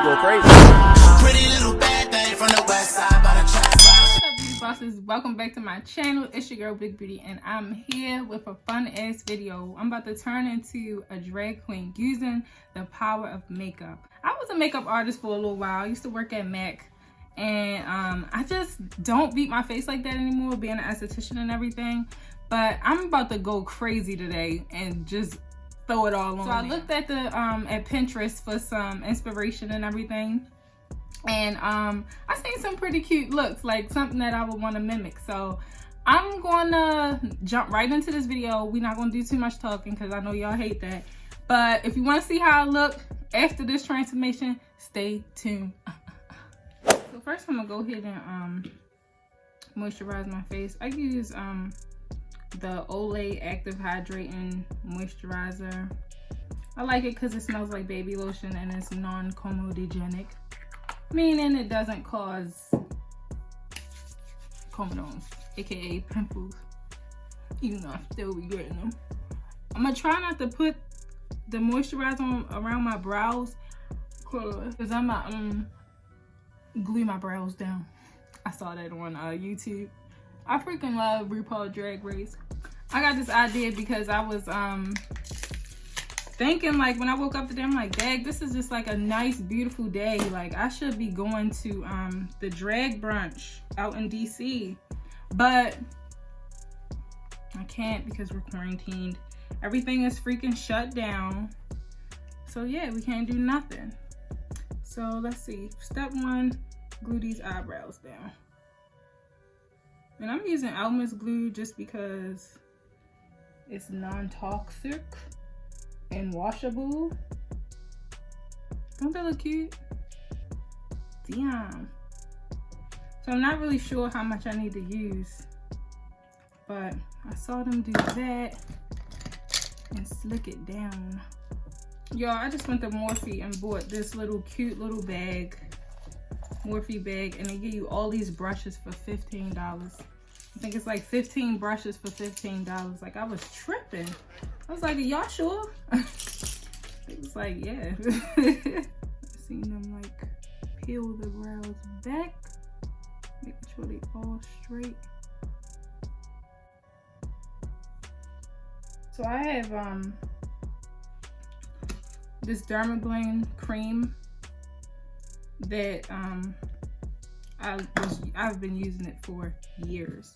go crazy. Pretty little bad thing from the west side by the track. What's up, beauty bosses? Welcome back to my channel. It's your girl Big Beauty, and I'm here with a fun ass video. I'm about to turn into a drag queen using the power of makeup. I was a makeup artist for a little while. I used to work at MAC, and I just don't beat my face like that anymore, being an esthetician and everything. But I'm about to go crazy today and just throw it all on. So I looked at the at Pinterest for some inspiration and everything, and I seen some pretty cute looks, like something that I would want to mimic. So I'm gonna jump right into this video. We're not gonna do too much talking because I know y'all hate that. But if you want to see how I look after this transformation, stay tuned. So first I'm gonna go ahead and moisturize my face. I use the Olay Active Hydrating Moisturizer. I like it because it smells like baby lotion and it's non-comedogenic, meaning it doesn't cause comedones, aka pimples, even though I'm still regretting them. I'm gonna try not to put the moisturizer on around my brows because I'm gonna glue my brows down. I saw that on YouTube. I freaking love RuPaul Drag Race. I got this idea because I was thinking, like, when I woke up today, I'm like, dang, this is just like a nice, beautiful day. Like, I should be going to the drag brunch out in DC. But I can't because we're quarantined. Everything is freaking shut down. So yeah, we can't do nothing. So let's see. Step one, glue these eyebrows down. And I'm using Elmer's glue just because it's non-toxic and washable. Don't that look cute? Damn. So I'm not really sure how much I need to use, but I saw them do that and slick it down. Y'all, I just went to Morphe and bought this little cute little bag. Morphe bag, and they give you all these brushes for $15. I think it's like 15 brushes for $15. Like, I was tripping. I was like, are y'all sure? It was like, yeah. I seen them like peel the brows back, making sure they all straight. So I have this Dermablend cream that I've been using it for years.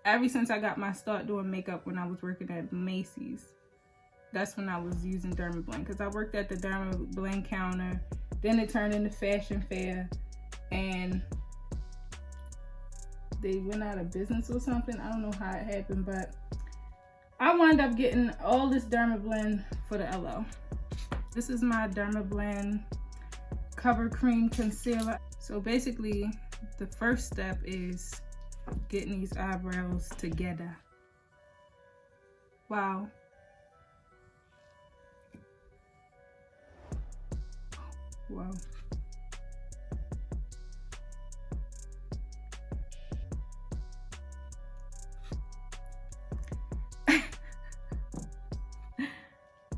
Ever since I got my start doing makeup when I was working at Macy's. That's when I was using Dermablend, because I worked at the Dermablend counter. Then it turned into Fashion Fair and they went out of business or something. I don't know how it happened, but I wound up getting all this Dermablend for the LO. This is my Dermablend Cover Cream Concealer. So basically, the first step is getting these eyebrows together. Wow. Wow.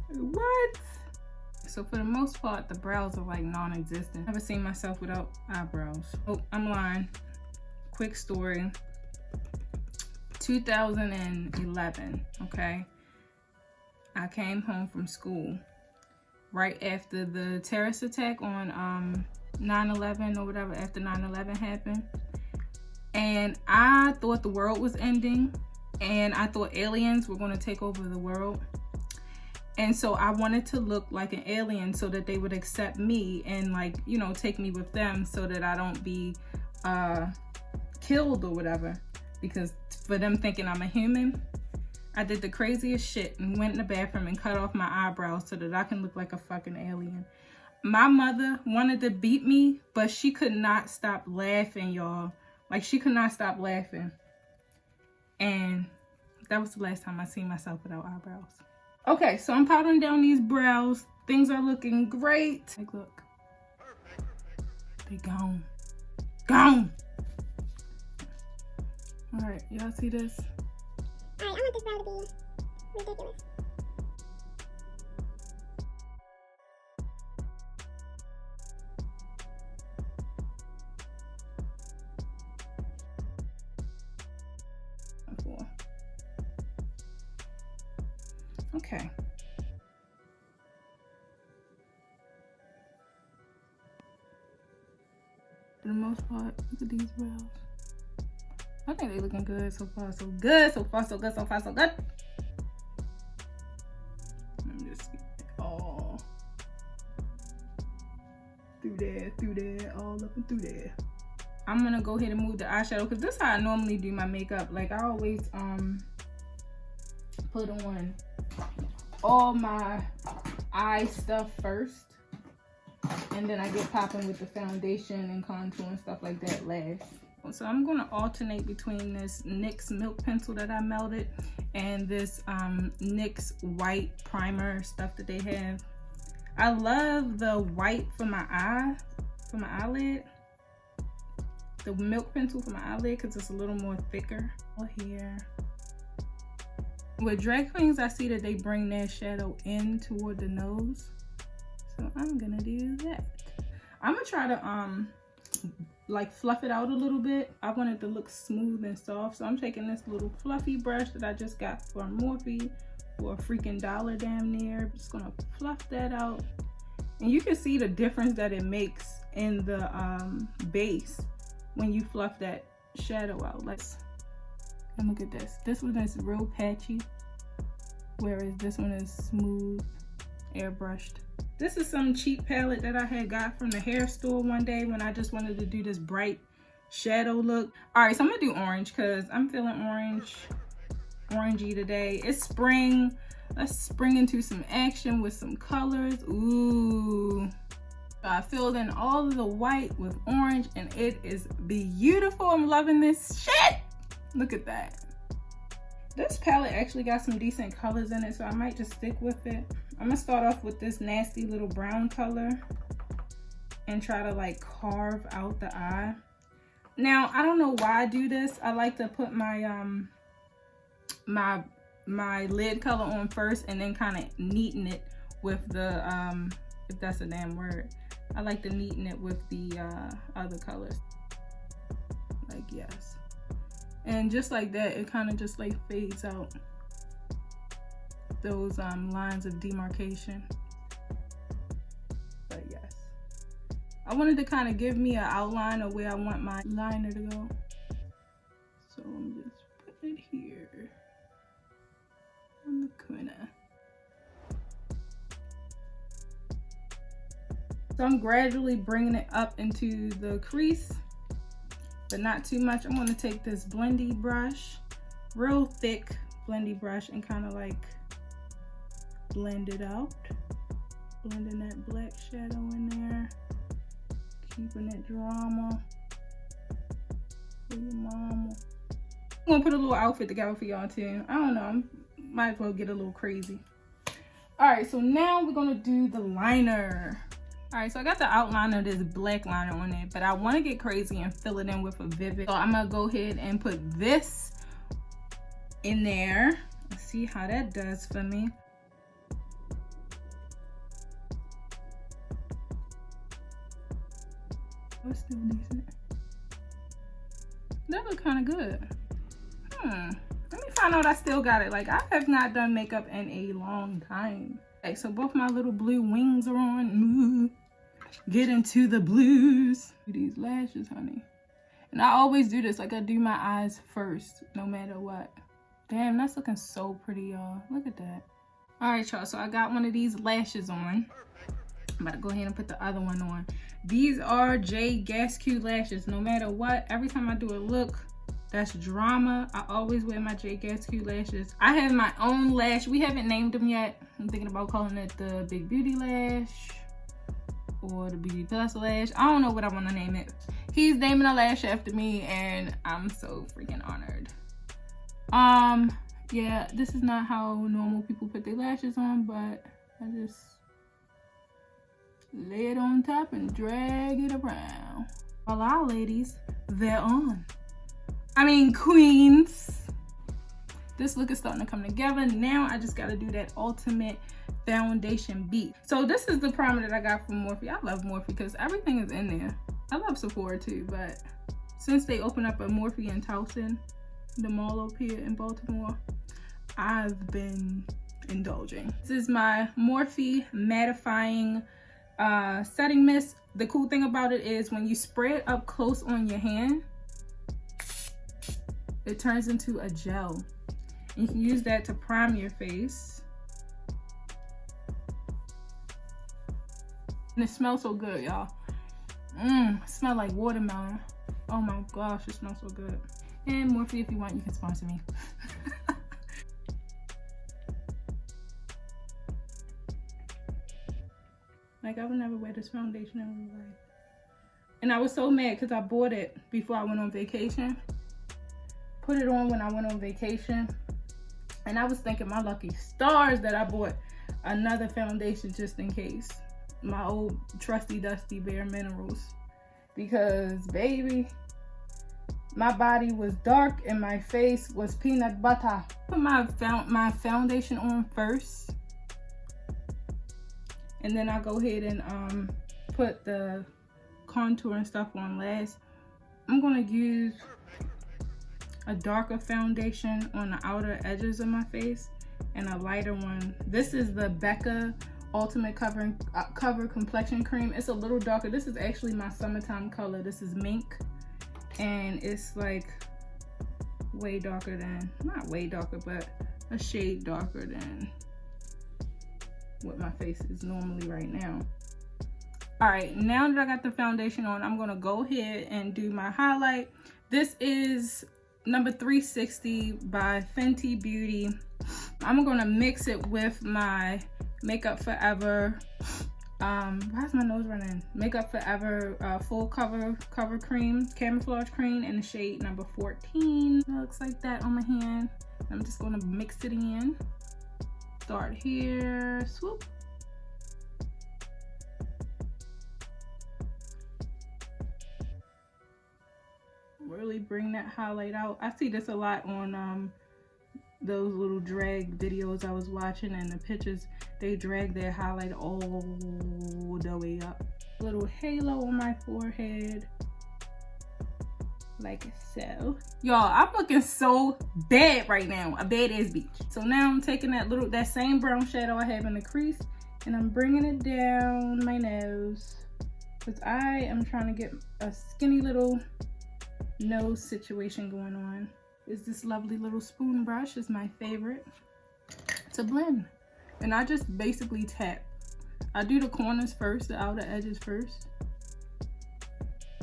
What? So for the most part, the brows are like non-existent. Never seen myself without eyebrows. Oh, I'm lying. Quick story. 2011, okay? I came home from school right after the terrorist attack on 9/11 or whatever, after 9/11 happened. And I thought the world was ending, and I thought aliens were going to take over the world. And so I wanted to look like an alien so that they would accept me and, like, you know, take me with them so that I don't be killed or whatever, because for them thinking I'm a human. I did the craziest shit and went in the bathroom and cut off my eyebrows so that I can look like a fucking alien. My mother wanted to beat me, but she could not stop laughing, y'all. Like, she could not stop laughing. And that was the last time I seen myself without eyebrows. Okay, so I'm powdering down these brows. Things are looking great. Like, look. They gone. Gone! Alright, y'all see this? Alright, I want this brow to be ridiculous. Okay. For the most part, look at these brows. I think they looking good so far. So good. So far, so good. So far, so good. Let me just get it all through there, all up and through there. I'm gonna go ahead and move the eyeshadow because this is how I normally do my makeup. Like I always put on all my eye stuff first, and then I get popping with the foundation and contour and stuff like that last. So I'm going to alternate between this NYX milk pencil that I melted and this NYX white primer stuff that they have. I love the white for my eye, for my eyelid. The milk pencil for my eyelid because it's a little more thicker. Here. With drag queens, I see that they bring their shadow in toward the nose. So I'm gonna do that. I'm gonna try to like fluff it out a little bit. I want it to look smooth and soft. So I'm taking this little fluffy brush that I just got from Morphe for a freaking $1 damn near. Just gonna fluff that out. And you can see the difference that it makes in the base when you fluff that shadow out. And look at this. This one is real patchy, whereas this one is smooth, airbrushed. This is some cheap palette that I had got from the hair store one day when I just wanted to do this bright shadow look. All right, so I'm gonna do orange because I'm feeling orangey today. It's spring. Let's spring into some action with some colors. Ooh. So I filled in all of the white with orange and it is beautiful. I'm loving this shit. Look at that. This palette actually got some decent colors in it, so I might just stick with it. I'm gonna start off with this nasty little brown color and try to like carve out the eye. Now, I don't know why I do this. I like to put my my lid color on first and then kind of neaten it with the if that's a damn word. I like to neaten it with the other colors. Like, yes. And just like that, it kind of just like fades out those lines of demarcation. But yes, I wanted to kind of give me an outline of where I want my liner to go. So I'm just putting it here on the corner. So I'm gradually bringing it up into the crease, but not too much. I'm gonna take this blendy brush, real thick blendy brush, and kind of like blend it out. Blending that black shadow in there. Keeping it drama for your mama. I'm gonna put a little outfit together for y'all too. I don't know, might as well get a little crazy. All right, so now we're gonna do the liner. All right, so I got the outline of this black liner on it, but I want to get crazy and fill it in with a vivid. So I'm gonna go ahead and put this in there. Let's see how that does for me. It's still decent. That look kind of good. Let me find out I still got it. Like, I have not done makeup in a long time. Okay, so both my little blue wings are on. Ooh. Get into the blues. These lashes, honey. And I always do this. Like, I do my eyes first, no matter what. Damn, that's looking so pretty, y'all. Look at that. All right, y'all. So I got one of these lashes on. I'm about to go ahead and put the other one on. These are J Gasque lashes. No matter what, every time I do a look that's drama, I always wear my J Gasque lashes. I have my own lash. We haven't named them yet. I'm thinking about calling it the Big Beauty Lash or the Beauty Plus Lash. I don't know what I want to name it. He's naming a lash after me and I'm so freaking honored. Yeah, this is not how normal people put their lashes on, but I just lay it on top and drag it around. While our ladies, they're on. I mean, queens. This look is starting to come together. Now I just gotta do that ultimate foundation beat. So this is the primer that I got from Morphe. I love Morphe because everything is in there. I love Sephora too, but since they opened up a Morphe in Towson, the mall up here in Baltimore, I've been indulging. This is my Morphe mattifying setting mist. The cool thing about it is when you spray it up close on your hand, it turns into a gel. And you can use that to prime your face. And it smells so good, y'all. It smells like watermelon. Oh my gosh, it smells so good. And Morphe, if you want, you can sponsor me. Like, I would never wear this foundation in my life. And I was so mad because I bought it before I went on vacation. Put it on when I went on vacation. And I was thinking my lucky stars that I bought another foundation just in case. My old trusty dusty Bare Minerals. Because, baby, my body was dark and my face was peanut butter. Put my foundation on first. And then I go ahead and put the contour and stuff on last. I'm gonna use a darker foundation on the outer edges of my face and a lighter one. This is the Becca Ultimate Cover Complexion Cream. It's a little darker. This is actually my summertime color. This is Mink. And it's like way darker than, not way darker, but a shade darker than what my face is normally right now. All right, now that I got the foundation on, I'm gonna go ahead and do my highlight. This is number 360 by Fenty Beauty. I'm gonna mix it with my Makeup Forever, why's my nose running? Makeup Forever full cover cream, camouflage cream in the shade number 14. It looks like that on my hand. I'm just gonna mix it in. Start here, swoop. Really bring that highlight out. I see this a lot on those little drag videos I was watching, and the pictures, they drag their highlight all the way up. Little halo on my forehead, like so. Y'all, I'm looking so bad right now, a badass bitch. So now I'm taking that same brown shadow I have in the crease, and I'm bringing it down my nose, because I am trying to get a skinny little nose situation going on. Is this lovely little spoon brush is my favorite to blend. And I just basically tap. I do the corners first, the outer edges first.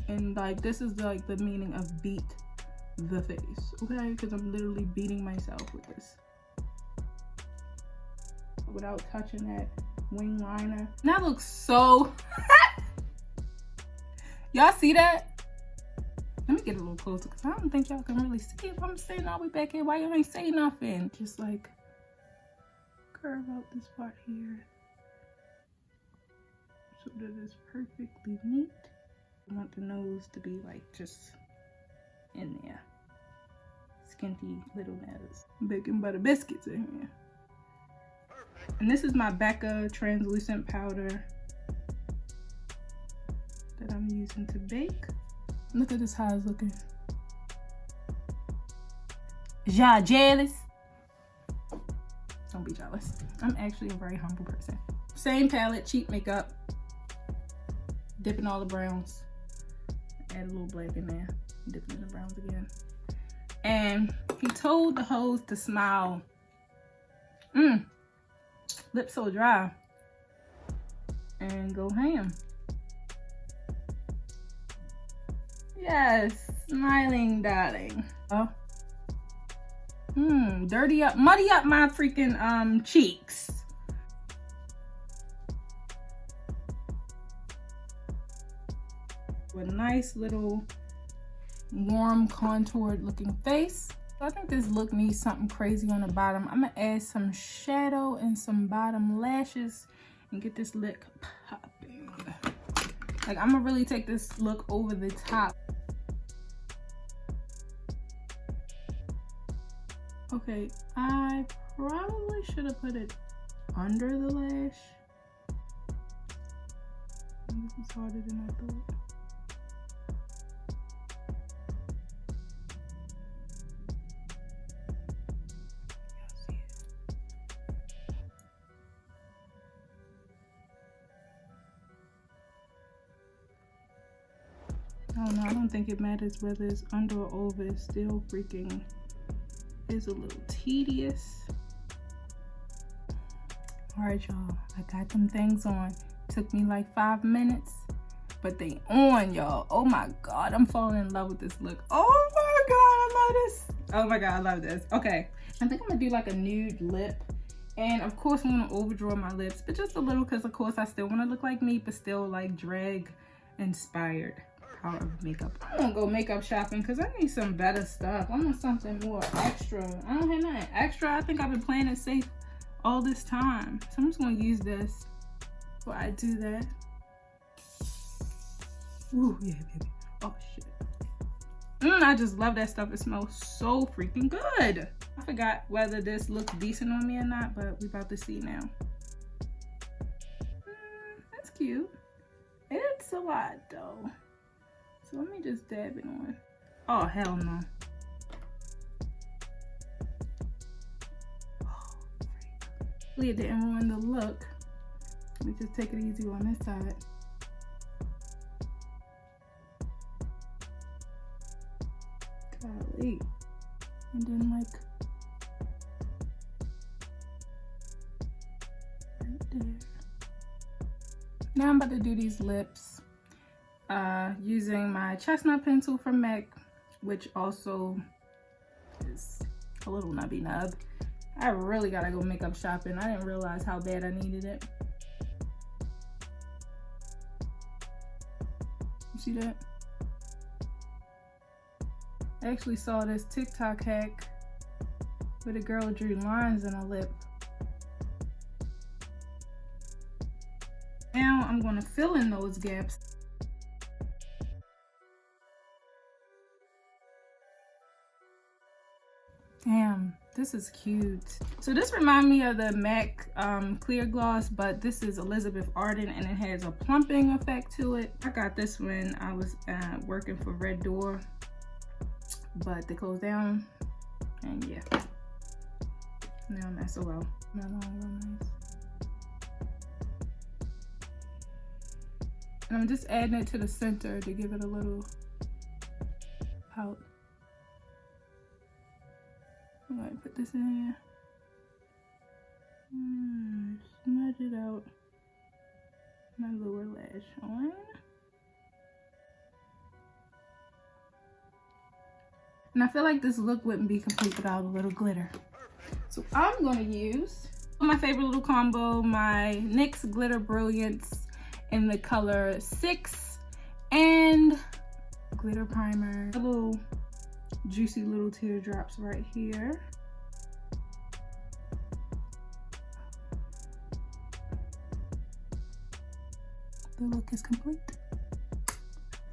And like, this is like the meaning of beat the face, okay? Because I'm literally beating myself with this. Without touching that wing liner. And that looks so, y'all see that? Let me get a little closer because I don't think y'all can really see if I'm staying all the way back here. Why you ain't saying nothing? Just like curve out this part here so that it's perfectly neat. I want the nose to be like just in there. Skinty little nose. Baking butter biscuits in here. And this is my Becca translucent powder that I'm using to bake. Look at this, how it's looking. Y'all jealous? Don't be jealous. I'm actually a very humble person. Same palette, cheap makeup. Dipping all the browns. Add a little black in there. Dipping in the browns again. And he told the hoes to smile. Lips so dry. And go ham. Yes, smiling, darling. Oh. Muddy up my freaking cheeks. With a nice little warm contoured looking face. I think this look needs something crazy on the bottom. I'm gonna add some shadow and some bottom lashes and get this look popping. Like, I'm gonna really take this look over the top. Okay, I probably should have put it under the lash. This is harder than I thought. Oh no, I don't think it matters whether it's under or over. It's still freaking is a little tedious. All right, y'all, I got them things on. Took me like 5 minutes, but they on, y'all. Oh my God, I'm falling in love with this look. Oh my God, I love this. Oh my God, I love this. Okay, I think I'm gonna do like a nude lip. And of course, I'm gonna overdraw my lips, but just a little, because of course I still wanna look like me, but still like drag inspired. Power of makeup. I'm gonna go makeup shopping because I need some better stuff. I want something more extra. I don't have nothing extra. I think I've been playing it safe all this time. So I'm just gonna use this before I do that. Ooh, yeah, baby. Oh shit. I just love that stuff. It smells so freaking good. I forgot whether this looks decent on me or not, but we about to see now. That's cute. It's a lot though. So let me just dab it on. Oh, hell no. Hopefully it didn't ruin the look. Let me just take it easy on this side. Golly. And then like right there. Now I'm about to do these lips. Using my chestnut pencil from MAC, which also is a little nubby nub. I really gotta go makeup shopping. I didn't realize how bad I needed it. You see that? I actually saw this TikTok hack where the girl drew lines in her lip. Now I'm gonna fill in those gaps. Damn, this is cute. So this reminds me of the MAC clear gloss, but this is Elizabeth Arden and it has a plumping effect to it. I got this when I was working for Red Door, but they closed down, and yeah. Now I'm SOL. Not on real nice. And I'm just adding it to the center to give it a little pout. I'm gonna put this in here. Smudge it out. My lower lash on. And I feel like this look wouldn't be complete without a little glitter. So I'm gonna use my favorite little combo, my NYX Glitter Brilliance in the color 6 and glitter primer. A little juicy little teardrops right here. The look is complete.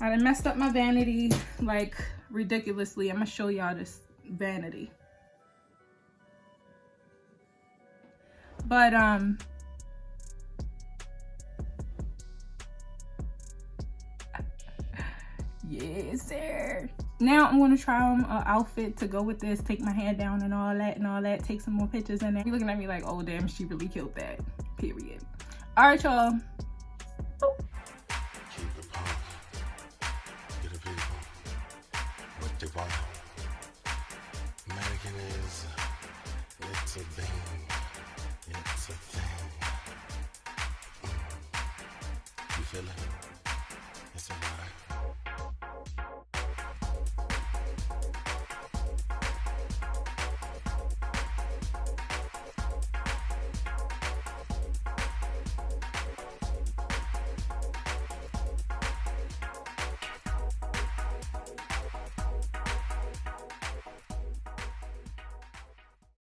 I done messed up my vanity like ridiculously. I'm gonna show y'all this vanity. But yes sir. Now I'm gonna try on an outfit to go with this, take my hair down and all that, take some more pictures in there. You're looking at me like, oh damn, she really killed that, period. All right, y'all. Oh. Keep it pumping. Get the people what they want. American is, it's a thing. It's a thing. You feel it?